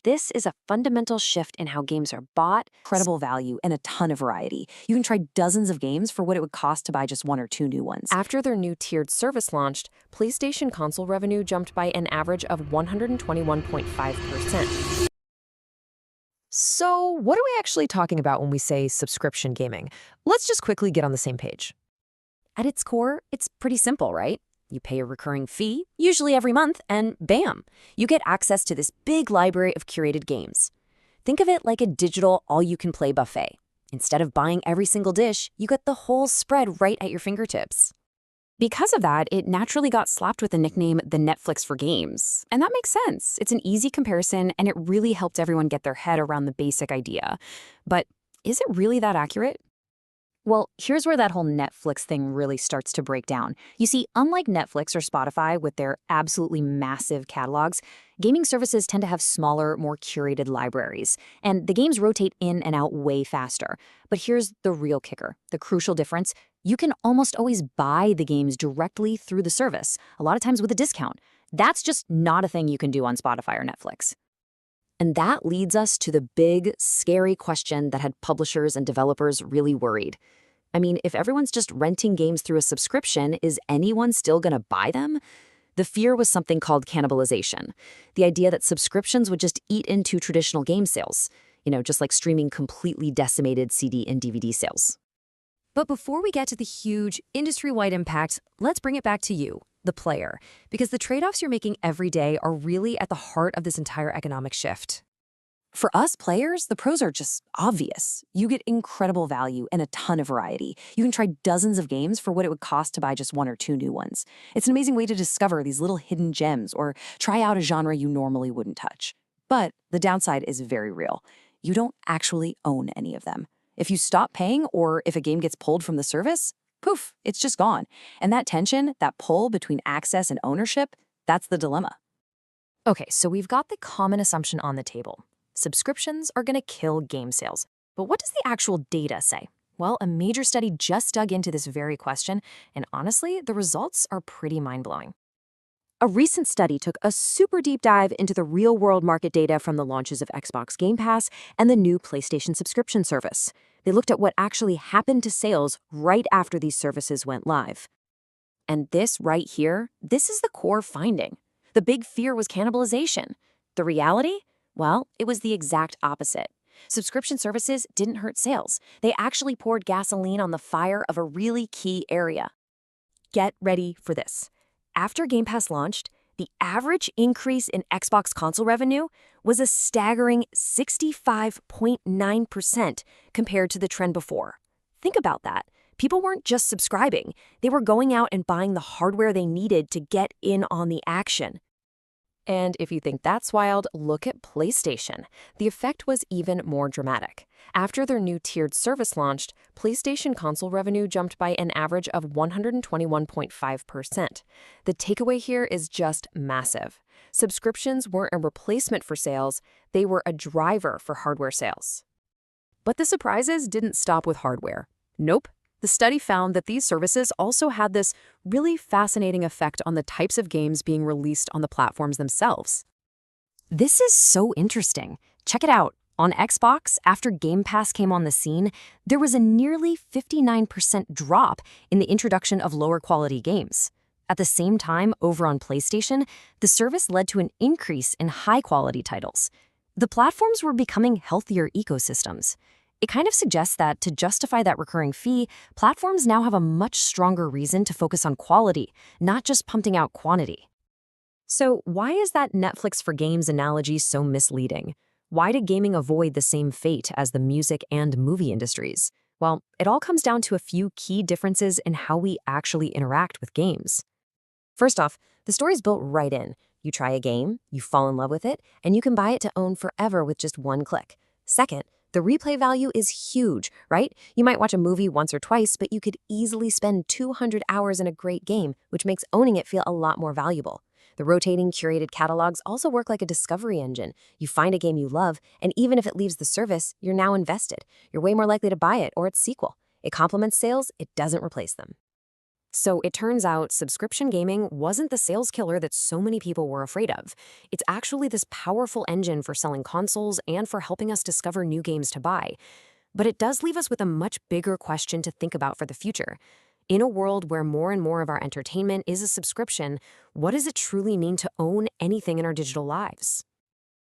This is a fundamental shift in how games are bought, incredible value, and a ton of variety. You can try dozens of games for what it would cost to buy just one or two new ones. After their new tiered service launched, PlayStation console revenue jumped by an average of 121.5%. So, what are we actually talking about when we say subscription gaming? Let's just quickly get on the same page. At its core, it's pretty simple, right? You pay a recurring fee, usually every month, and bam, you get access to this big library of curated games. Think of it like a digital all-you-can-play buffet. Instead of buying every single dish, you get the whole spread right at your fingertips. Because of that, it naturally got slapped with the nickname the Netflix for games. And that makes sense. It's an easy comparison, and it really helped everyone get their head around the basic idea. But is it really that accurate? Well, here's where that whole Netflix thing really starts to break down. You see, unlike Netflix or Spotify with their absolutely massive catalogs, gaming services tend to have smaller, more curated libraries, and the games rotate in and out way faster. But here's the real kicker, the crucial difference. You can almost always buy the games directly through the service, a lot of times with a discount. That's just not a thing you can do on Spotify or Netflix. And that leads us to the big, scary question that had publishers and developers really worried. I mean, if everyone's just renting games through a subscription, is anyone still going to buy them? The fear was something called cannibalization, the idea that subscriptions would just eat into traditional game sales, just like streaming completely decimated CD and DVD sales. But before we get to the huge industry-wide impact, let's bring it back to you, the player, because the trade-offs you're making every day are really at the heart of this entire economic shift. For us players, the pros are just obvious. You get incredible value and a ton of variety. You can try dozens of games for what it would cost to buy just one or two new ones. It's an amazing way to discover these little hidden gems or try out a genre you normally wouldn't touch. But the downside is very real. You don't actually own any of them. If you stop paying or if a game gets pulled from the service, poof, it's just gone. And that tension, that pull between access and ownership, that's the dilemma. Okay, so we've got the common assumption on the table. Subscriptions are going to kill game sales. But what does the actual data say? Well, a major study just dug into this very question, and honestly, the results are pretty mind-blowing. A recent study took a super deep dive into the real-world market data from the launches of Xbox Game Pass and the new PlayStation subscription service. They looked at what actually happened to sales right after these services went live. And this right here, this is the core finding. The big fear was cannibalization. The reality? Well, it was the exact opposite. Subscription services didn't hurt sales. They actually poured gasoline on the fire of a really key area. Get ready for this. After Game Pass launched, the average increase in Xbox console revenue was a staggering 65.9% compared to the trend before. Think about that. People weren't just subscribing. They were going out and buying the hardware they needed to get in on the action. And if you think that's wild, look at PlayStation. The effect was even more dramatic. After their new tiered service launched, PlayStation console revenue jumped by an average of 121.5%. The takeaway here is just massive. Subscriptions weren't a replacement for sales, they were a driver for hardware sales. But the surprises didn't stop with hardware. Nope. The study found that these services also had this really fascinating effect on the types of games being released on the platforms themselves. This is so interesting. Check it out. On Xbox, after Game Pass came on the scene, there was a nearly 59% drop in the introduction of lower quality games. At the same time, over on PlayStation, the service led to an increase in high quality titles. The platforms were becoming healthier ecosystems. It kind of suggests that to justify that recurring fee, platforms now have a much stronger reason to focus on quality, not just pumping out quantity. So why is that Netflix for games analogy so misleading? Why did gaming avoid the same fate as the music and movie industries? Well, it all comes down to a few key differences in how we actually interact with games. First off, the story's built right in. You try a game, you fall in love with it, and you can buy it to own forever with just one click. Second, the replay value is huge, right? You might watch a movie once or twice, but you could easily spend 200 hours in a great game, which makes owning it feel a lot more valuable. The rotating, curated catalogs also work like a discovery engine. You find a game you love, and even if it leaves the service, you're now invested. You're way more likely to buy it or its sequel. It complements sales, it doesn't replace them. So it turns out subscription gaming wasn't the sales killer that so many people were afraid of. It's actually this powerful engine for selling consoles and for helping us discover new games to buy. But it does leave us with a much bigger question to think about for the future. In a world where more and more of our entertainment is a subscription, what does it truly mean to own anything in our digital lives?